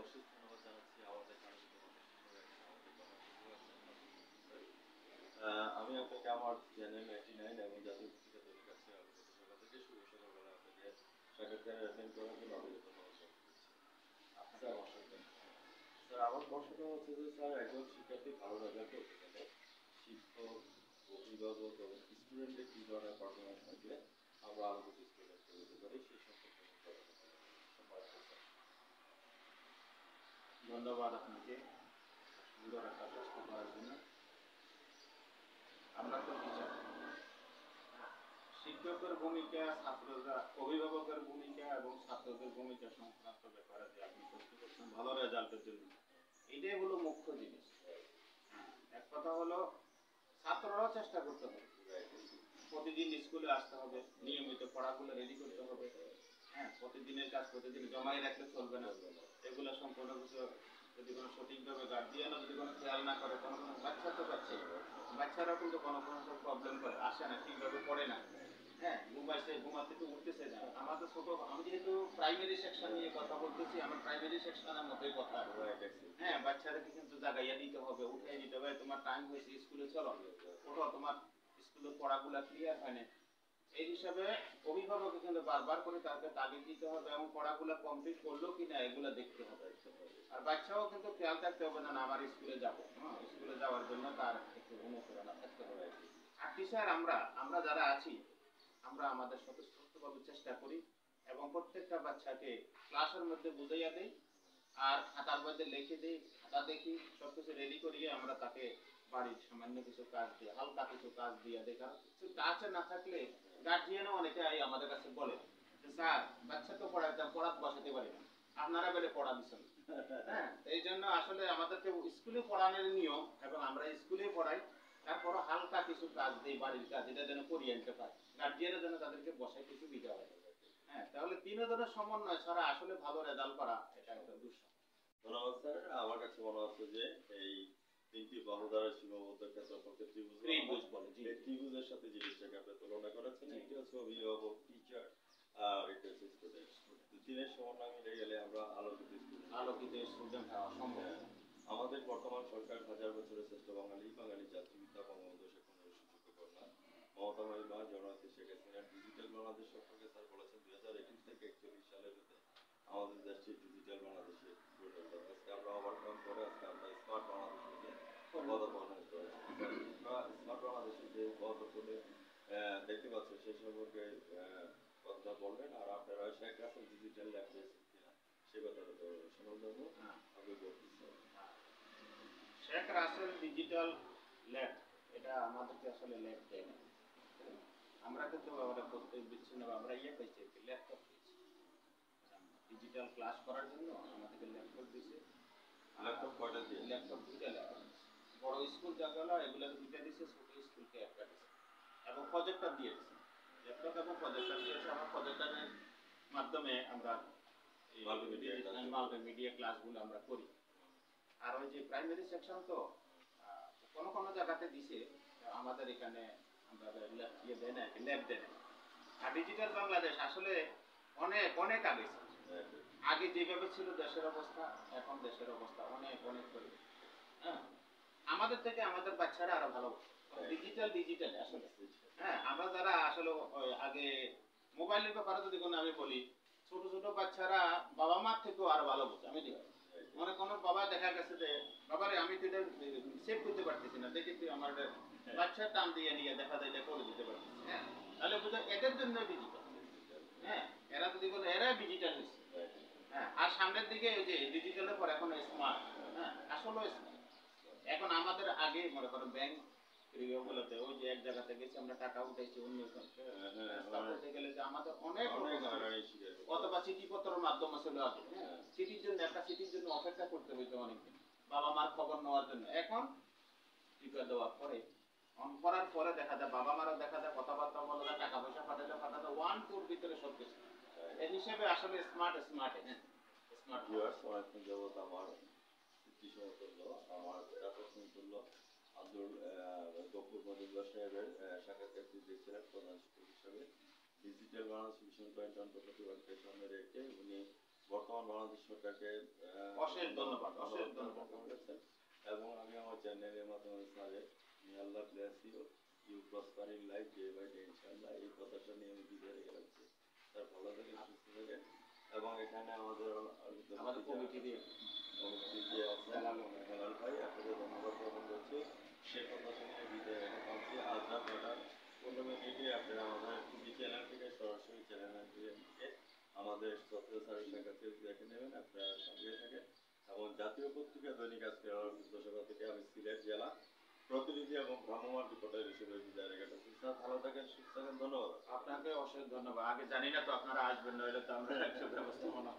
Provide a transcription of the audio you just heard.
অশেষ ধন্যবাদ জানাচ্ছি আমাদের কাঙ্ক্ষিত মানুষ হিসেবে আমাদের কথা শুনতে পাচ্ছেন। আমি আপনাকে আমার চ্যানেল 99 এবং জাতীয় পত্রিকা দৈনিক আজকে আলোকিত সকাল থেকে শুভ সকালবেলা আপনাকে সাক্ষাৎকারে অ্যাটেন্ড করার জন্য আপনাকে ধন্যবাদ জ্ঞাপন করছি। আপনাকে অসংখ্য ধন্যবাদ। স্যার আমার প্রশ্নটা হচ্ছে যে স্যার একজন শিক্ষার্থী ভালো রেজাল্ট করতে গেলে শিক্ষক, অভিভাবক এবং স্টুডেন্টের কি ধরনের পারফরমেন্স থাকলে আমরা আলোকিত স্টুডেন্ট তৈরি হতে পারি সেই সম্পর্কে কথা বলতে পারি। সম্মানিত স্যার। ধন্যবাদ আপনাকে সুন্দর একটা প্রশ্ন করার জন্য। আমরা তো টিচার, শিক্ষকের ভূমিকা, ছাত্ররা, অভিভাবকের ভূমিকা এবং ছাত্রদের ভূমিকা সংক্রান্ত ব্যাপারে যে আপনি প্রশ্ন করছেন ভালো রেজাল্টের জন্য, এটাই হলো মুখ্য জিনিস। এক কথা হলো ছাত্ররাও চেষ্টা করতে হবে, প্রতিদিন স্কুলে আসতে হবে, নিয়মিত পড়াগুলো রেডি করতে হবে। হ্যাঁ, প্রতিদিনের কাজ প্রতিদিন জমাই রাখলে চলবে না। এগুলো সম্পূর্ণ কিছু যদি কোনো সঠিকভাবে গার্জিয়ানও যদি কোনো খেয়াল না করে, কোনো কোনো বাচ্চা তো পাচ্ছে, বাচ্চারাও কিন্তু কোনো কোনো প্রবলেম করে, আসে না, ঠিকভাবে পড়ে না। হ্যাঁ, ঘুমাইছে, ঘুমাতে তো উঠতেছে না। আমাদের ছোট, আমি যেহেতু প্রাইমারি সেকশন নিয়ে কথা বলতেছি, আমার প্রাইমারি সেকশনের মতোই কথা। হ্যাঁ, বাচ্চাদেরকে কিন্তু জাগাইয়া দিতে হবে, উঠাই দিতে হবে, তোমার টাইম হয়েছে, স্কুলে চলো, ওঠো, তোমার স্কুলের পড়াগুলা ক্লিয়ার হয় না। এই হিসাবে অভিভাবককে কিন্তু বারবার করে তাকে তাগিদ দিতে হবে এবং পড়াগুলা কমপ্লিট করলো কিনা এগুলা দেখতে হবে। আর বাচ্চাও কিন্তু খেয়াল থাকতে হবে, না আমার স্কুলে যাবো, হ্যাঁ, স্কুলে যাওয়ার জন্য তার একটু অনুপ্রেরণা থাকতে হবে। আর টিচার আমরা আমরা যারা আছি, আমরা আমাদের স্বতঃস্ফূর্তভাবে চেষ্টা করি এবং প্রত্যেকটা বাচ্চাকে ক্লাসের মধ্যে বুঝাইয়া দেই, আর খাতার মধ্যে লিখে দিই, খাতা দেখি, সবকিছু রেডি করিয়ে আমরা তাকে বাড়ির সামান্য কিছু কাজ দিয়ে, হালকা কিছু কাজ দিয়ে দেয়। কারণ কিছু কাছে না থাকলে গার্জিয়ানও অনেকে আমাদের কাছে বলে যে স্যার বাচ্চা তো পড়াতে বসাতে পারি না, আপনারা বেলে পড়া দিচ্ছেন। হ্যাঁ, এই জন্য আসলে আমাদেরকে স্কুলে পড়ানোর নিয়ম, এবং আমরা স্কুলে পড়াই, তারপরও হালকা কিছু কাজ দিই, বাড়ির কাজ, এটা যেন করিয়ে আনতে পারে, গার্জিয়ানের জন্য তাদেরকে বসায় কিছু দিতে হয়। হ্যাঁ, তাহলে বিনোদনের সমন্বয় ছাড়া আসলে ভালো রেজাল্ট করা এটা একটা দুঃসাধ্য। ধন্যবাদ স্যার। আমার কাছে মনে হচ্ছে যে এই তিনটি বাহুদ্বারা সীমাবদ্ধ একটা সম্পর্কে ত্রিভুজ বলে, জি, এই ত্রিভুজের সাথে জিনিসটাকে আপনি তুলনা করেছেন। একটি হচ্ছে অভিভাবক, টিচার, আর এটা হচ্ছে স্টুডেন্ট। তিনের সমন্বয় মিলে গেলে আমরা আলোকিত স্টুডেন্ট। আলোকিত স্টুডেন্ট হওয়া সম্ভব। আমাদের বর্তমান সরকার হাজার বছরের শ্রেষ্ঠ বাঙালি, বাঙালি জাতিপিতা বঙ্গবন্ধু শেখ মুজিবুর সুযোগ্য কন্যা মমতা মহিমা জননেত্রী শেখ হাসিনা ডিজিটাল বাংলাদেশ সম্পর্কে স্যার বলেছেন 2021 থেকে 41 সালের মধ্যে আমাদের দেশটি ডিজিটাল বাংলাদেশে পরিণত হবে। আজকে আমরা ওভারকাম করে আজকে আমরা স্মার্ট বাংলাদেশে পদপর্বণ করেছি। স্মার্ট বাংলাদেশের যে পদপর্বণে দেখতে পাচ্ছেন সেই সম্পর্কে কথা বলবেন। আর আপনারা শেখ রাসেল ডিজিটাল ল্যাব পেয়েছেন কিনা সে কথাটা তো শোনার জন্য আমি বলতে চাই। শেখ রাসেল ডিজিটাল ল্যাব, এটা আমাদেরকে আসলে ল্যাব দেয় না। আমরা কিন্তু আমরা প্রত্যেক বিচ্ছিন্ন আমরা পেয়েছি, ল্যাপটপ পেয়েছি ডিজিটাল ক্লাস করার জন্য, আমাদেরকে ল্যাপটপ দিয়েছে। ল্যাপটপ কয়টা দিয়ে? ল্যাপটপ দুইটা ল্যাপটপ, বড় স্কুল জায়গালো এগুলোকে দুইটা দিয়েছে, ছোট স্কুলকে একটা দিয়েছে এবং প্রজেক্টর দিয়ে দিয়েছে। ল্যাপটপ এবং প্রজেক্টর দিয়েছে, আমার প্রজেক্টরের মাধ্যমে আমরা মাল্টিমিডিয়া ক্লাসগুলো আমরা করি। আর ওই যে প্রাইমারি সেকশন তো কোনো কোনো জায়গাতে দিছে, আমাদের এখানে আমরা ইয়ে দেয় না, ল্যাব দেয় না। আর ডিজিটাল বাংলাদেশ আসলে অনেক অনেক আগে, আগে যেভাবে ছিল দেশের অবস্থা, এখন দেশের অবস্থা অনেক অনেক করে। হ্যাঁ, আমাদের থেকে আমাদের বাচ্চারা আরো ভালো ডিজিটাল ডিজিটাল আসলে। হ্যাঁ, আমরা যারা আসলে আগে মোবাইলের ব্যাপারে যদি কোনো আমি বলি, ছোট ছোট বাচ্চারা বাবা মার থেকেও আরো ভালো বুঝে। আমি দেখি মানে কোনো বাবা দেখা গেছে যে বাবারে আমি তো এটা সেভ করতে পারতেছি না, দেখি তুই আমার বাচ্চার টান দিয়ে নিয়ে দেখা যায় এটা করে দিতে পারতেছি। হ্যাঁ, তাহলে বুঝো এদের জন্য ডিজিটাল। হ্যাঁ, এরা যদি বলে এরা ডিজিটাল হয়েছে। হ্যাঁ, আর সামনের দিকে ওই যে ডিজিটালের পর এখন স্মার্ট। হ্যাঁ, আসলে স্মার্ট। এখন আমাদের আগে মনে করো ব্যাংক গুলোতে ওই যে এক জায়গা থেকে গেছি আমরা টাকা উঠাইছি অন্য করতে গেলে যে আমাদের অনেক অথবা চিঠিপত্রের মাধ্যমে ছিল আগে। চিঠির জন্য একটা চিঠির জন্য অপেক্ষা করতে হইতো অনেকদিন বাবা মার খবর নেওয়ার জন্য। এখন টিকা দেওয়ার পরে অন করার পরে দেখা যায় বাবা মারা দেখা যায় কথাবার্তা বলা যায়, টাকা পয়সা পাঠাতে পাঠাতে ওয়ান টুর ভিতরে সব কিছু। এই হিসেবে আসলে স্মার্ট স্মার্ট স্মার্ট ভিউয়ার্স অনেকক্ষণ যাবত আমার স্মৃতি সমতুল্য, আমার চাচার সমতুল্য আব্দুল গফুর মজুমদার সাহেবের সাক্ষাৎকারটি দেখছিলেন প্রধান শিক্ষক হিসাবে। ডিজিটাল বাংলাদেশ মিশন পয়েন্ট অন্তর্গত উনি বর্তমান বাংলাদেশ বাংলাদেশ সরকারকে অশেষ ধন্যবাদ, অশেষ ধন্যবাদ। করেছেন। এবং আমি আমার চ্যানেলের মাধ্যমে স্যারের may Allah bless you, you prosper in life day by day ইনশাআল্লাহ, এই কথাটা নিয়ে আমি বিদায় রেখে রাখছি। স্যার ভালো থাকেন, সুস্থ থাকেন। এবং এখানে আমাদের কমিটি দিয়ে কমিটি যে আছে হেলাল ভাই, আপনাদের ধন্যবাদ জ্ঞাপন করছি। সে কথাটা নিয়ে বিদায় রেখে পাচ্ছি। আজ রাত 9:15 আপনারা আমাদের টিভি চ্যানেল থেকে সরাসরি চ্যানেল থেকে আমাদের সত্য স্যারের সাক্ষাৎ দেখে নেবেন, আপনারা সঙ্গে থাকেন। এবং জাতীয় পত্রিকা দৈনিক আজকের সভা থেকে আমি সিলেট জেলা প্রতিনিধি এবং ভ্রাম্যমাণ রিপোর্টার হিসেবে বিদায় রেখে পাচ্ছি। স্যার ভালো থাকেন, সুস্থ থাকেন, ধন্যবাদ। আপনাকে অশেষ ধন্যবাদ। আগে জানি না তো আপনারা আসবেন, নইলে তো আমরা একশো ব্যবস্থাপনা